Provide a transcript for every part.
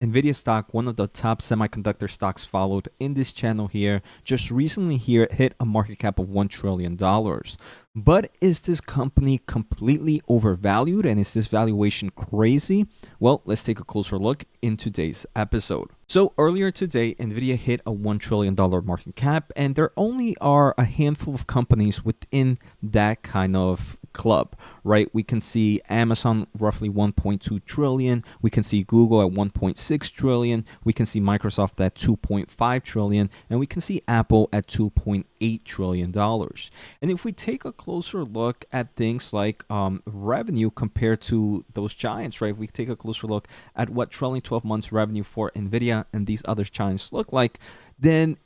Nvidia stock, one of the top semiconductor stocks followed in this channel here, just recently here hit a market cap of $1 trillion. But is this company completely overvalued, and is this valuation crazy? Well, let's take a closer look in today's episode. So earlier today, Nvidia hit a $1 trillion market cap, and there only are a handful of companies within that kind of club, right? We can see Amazon roughly 1.2 trillion. We can see Google at 1.6 trillion. We can see Microsoft at 2.5 trillion, and we can see Apple at 2.8 trillion dollars. And if we take a closer look at things like revenue compared to those giants, right? If we take a closer look at what trailing 12 months revenue for Nvidia and these other giants look like, then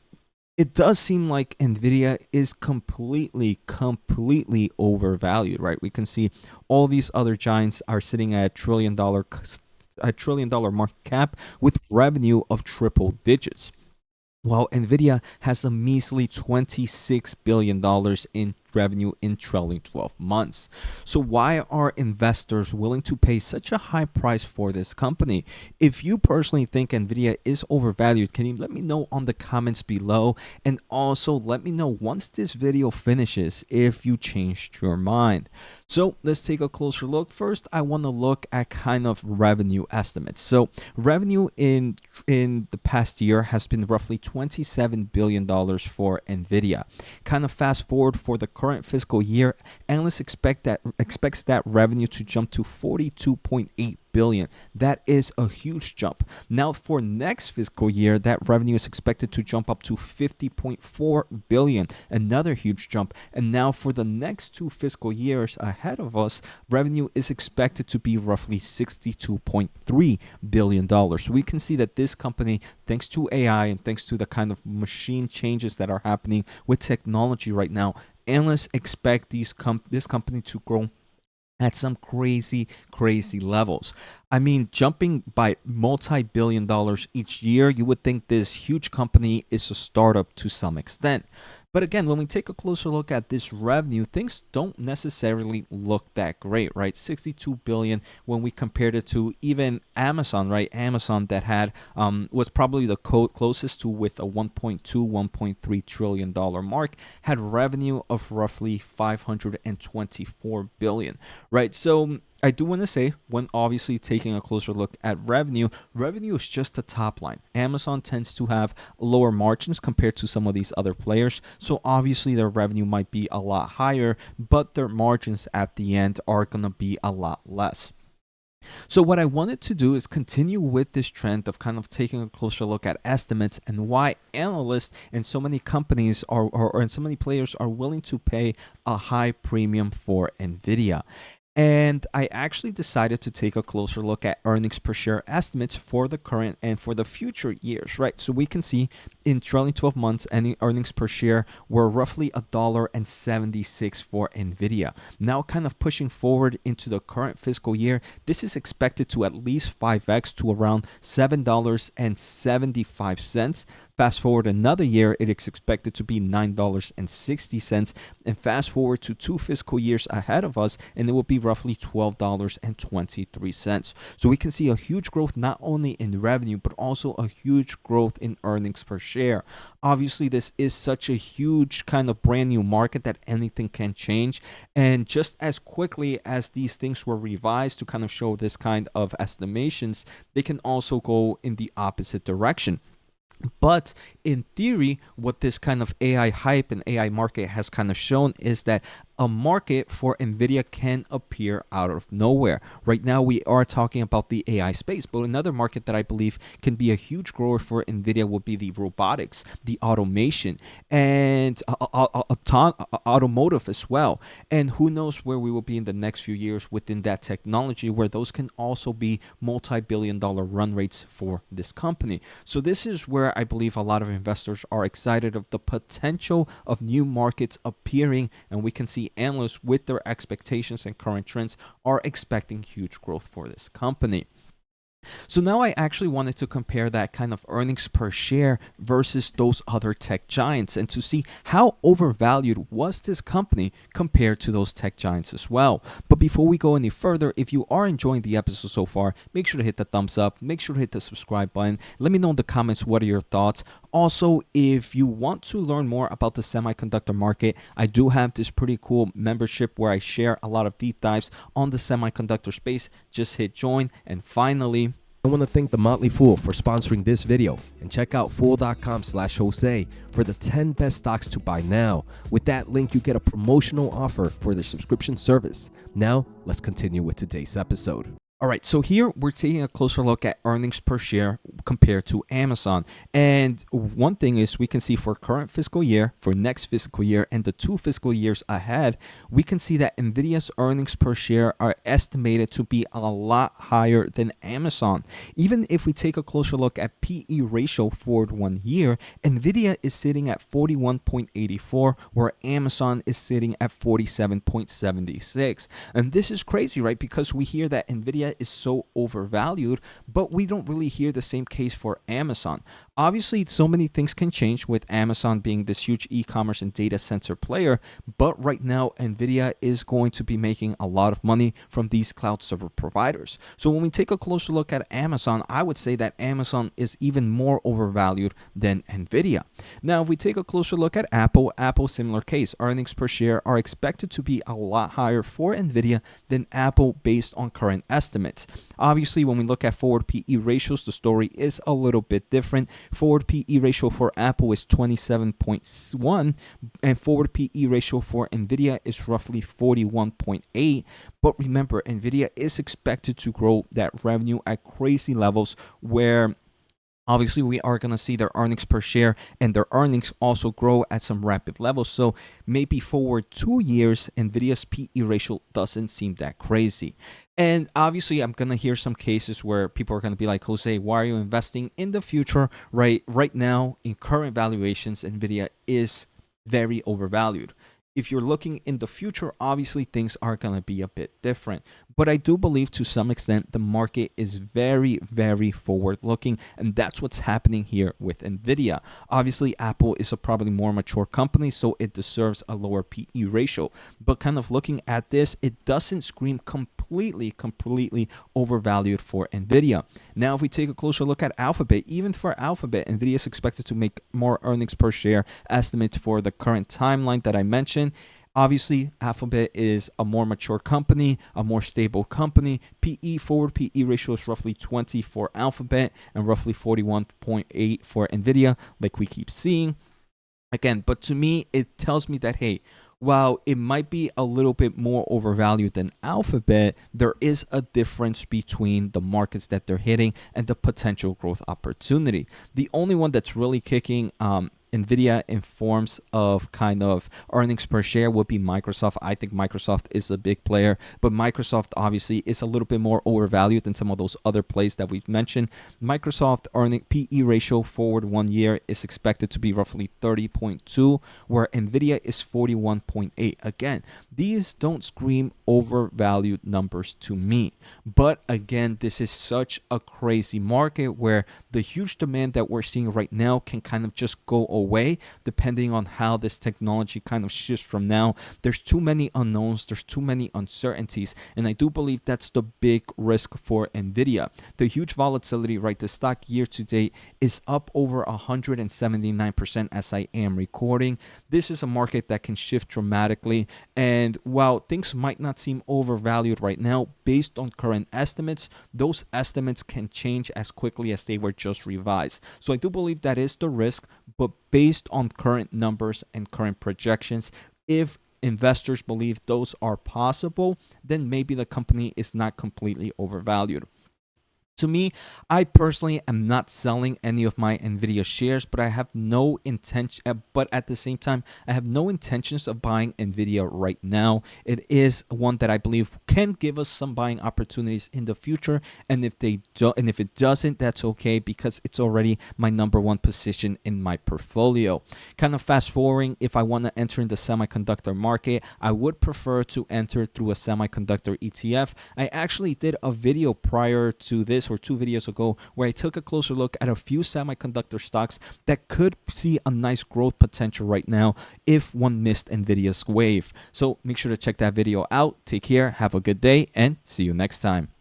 it does seem like Nvidia is completely overvalued, right? We can see all these other giants are sitting at a trillion dollar market cap with revenue of triple digits, while Nvidia has a measly $26 billion in revenue in trailing 12 months. So why are investors willing to pay such a high price for this company? If you personally think Nvidia is overvalued, can you let me know on the comments below? And also let me know once this video finishes if you changed your mind. So let's take a closer look. First, I want to look at kind of revenue estimates. So revenue in the past year has been roughly $27 billion for Nvidia. Kind of fast forward for the current fiscal year, analysts expects that revenue to jump to 42.8 billion. That is a huge jump. Now for next fiscal year, that revenue is expected to jump up to 50.4 billion, another huge jump. And now for the next 2 fiscal years ahead of us, revenue is expected to be roughly $62.3 billion. So we can see that this company, thanks to AI and thanks to the kind of machine changes that are happening with technology right now, analysts expect this company to grow at some crazy levels. I mean, jumping by multi-billion dollars each year, you would think this huge company is a startup to some extent. But again, when we take a closer look at this revenue, things don't necessarily look that great, right? 62 billion when we compared it to even Amazon, right? Amazon that had was probably the closest to, with a 1.3 trillion dollar mark, had revenue of roughly 524 billion, right? So I do want to say, when obviously taking a closer look at revenue is just the top line. Amazon tends to have lower margins compared to some of these other players, so obviously their revenue might be a lot higher, but their margins at the end are going to be a lot less. So what I wanted to do is continue with this trend of kind of taking a closer look at estimates and why analysts and so many companies and so many players are willing to pay a high premium for Nvidia. And I actually decided to take a closer look at earnings per share estimates for the current and for the future years, right? So we can see in trailing 12 months, any earnings per share were roughly $1.76 for Nvidia. Now kind of pushing forward into the current fiscal year, this is expected to at least 5x to around $7.75. Fast forward another year, it is expected to be $9.60, and fast forward to 2 fiscal years ahead of us, and it will be roughly $12.23. So we can see a huge growth not only in revenue, but also a huge growth in earnings per share. Obviously, this is such a huge kind of brand new market that anything can change, and just as quickly as these things were revised to kind of show this kind of estimations, they can also go in the opposite direction. But in theory, what this kind of AI hype and AI market has kind of shown is that a market for Nvidia can appear out of nowhere. Right now, we are talking about the AI space, but another market that I believe can be a huge grower for Nvidia will be the robotics, the automation, and automotive as well. And who knows where we will be in the next few years within that technology, where those can also be multi-billion-dollar run rates for this company. So this is where I believe a lot of investors are excited of the potential of new markets appearing, and we can see analysts with their expectations and current trends are expecting huge growth for this company. So now I actually wanted to compare that kind of earnings per share versus those other tech giants and to see how overvalued was this company compared to those tech giants as well. But before we go any further, if you are enjoying the episode so far, make sure to hit the thumbs up, make sure to hit the subscribe button. Let me know in the comments what are your thoughts. Also, if you want to learn more about the semiconductor market, I do have this pretty cool membership where I share a lot of deep dives on the semiconductor space. Just hit join. And finally, I want to thank The Motley Fool for sponsoring this video, and check out fool.com/Jose for the 10 best stocks to buy now. With that link, you get a promotional offer for the subscription service. Now, let's continue with today's episode. all right, so here we're taking a closer look at earnings per share compared to Amazon. And one thing is we can see for current fiscal year, for next fiscal year, and the 2 fiscal years ahead, we can see that Nvidia's earnings per share are estimated to be a lot higher than Amazon. Even if we take a closer look at PE ratio for 1 year, Nvidia is sitting at 41.84, where Amazon is sitting at 47.76. And this is crazy, right? Because we hear that Nvidia is so overvalued, but we don't really hear the same case for Amazon. Obviously, so many things can change with Amazon being this huge e-commerce and data center player, but right now Nvidia is going to be making a lot of money from these cloud server providers. So when we take a closer look at Amazon, I would say that Amazon is even more overvalued than Nvidia. Now, if we take a closer look at Apple, similar case, earnings per share are expected to be a lot higher for Nvidia than Apple based on current estimates. Obviously, when we look at forward PE ratios, the story is a little bit different. Forward PE ratio for Apple is 27.1, and forward PE ratio for Nvidia is roughly 41.8. But remember, Nvidia is expected to grow that revenue at crazy levels where obviously we are going to see their earnings per share and their earnings also grow at some rapid levels. So maybe forward 2 years, Nvidia's PE ratio doesn't seem that crazy. And obviously, I'm going to hear some cases where people are going to be like, Jose, why are you investing in the future? Right now, in current valuations, Nvidia is very overvalued. If you're looking in the future, obviously things are going to be a bit different. But I do believe to some extent the market is very, very forward looking. And that's what's happening here with Nvidia. Obviously, Apple is a probably more mature company, so it deserves a lower PE ratio. But kind of looking at this, it doesn't scream completely overvalued for Nvidia. Now, if we take a closer look at Alphabet, even for Alphabet, Nvidia is expected to make more earnings per share estimates for the current timeline that I mentioned. Obviously, Alphabet is a more mature company, a more stable company. Forward PE ratio is roughly 20 for Alphabet and roughly 41.8 for Nvidia, like we keep seeing. Again, but to me, it tells me that, hey, while it might be a little bit more overvalued than Alphabet, there is a difference between the markets that they're hitting and the potential growth opportunity. The only one that's really kicking Nvidia in forms of kind of earnings per share would be Microsoft. I think Microsoft is a big player, but Microsoft obviously is a little bit more overvalued than some of those other plays that we've mentioned. Microsoft earning PE ratio forward 1 year is expected to be roughly 30.2, where Nvidia is 41.8. Again, these don't scream overvalued numbers to me. But again, this is such a crazy market where the huge demand that we're seeing right now can kind of just go away depending on how this technology kind of shifts from now. There's too many unknowns, there's too many uncertainties, and I do believe that's the big risk for Nvidia. The huge volatility, right? The stock year to date is up over 179% as I am recording. This is a market that can shift dramatically, and while things might not seem overvalued right now, based on current estimates, those estimates can change as quickly as they were just revised. So I do believe that is the risk, but based on current numbers and current projections, if investors believe those are possible, then maybe the company is not completely overvalued. To me, I personally am not selling any of my Nvidia shares, but I have no intention. But at the same time, I have no intentions of buying Nvidia right now. It is one that I believe can give us some buying opportunities in the future, and if it doesn't, that's okay because it's already my number one position in my portfolio. Kind of fast forwarding, if I want to enter in the semiconductor market, I would prefer to enter through a semiconductor ETF. I actually did a video prior to this or 2 videos ago where I took a closer look at a few semiconductor stocks that could see a nice growth potential right now if one missed Nvidia's wave. So make sure to check that video out. Take care, have a good day, and see you next time.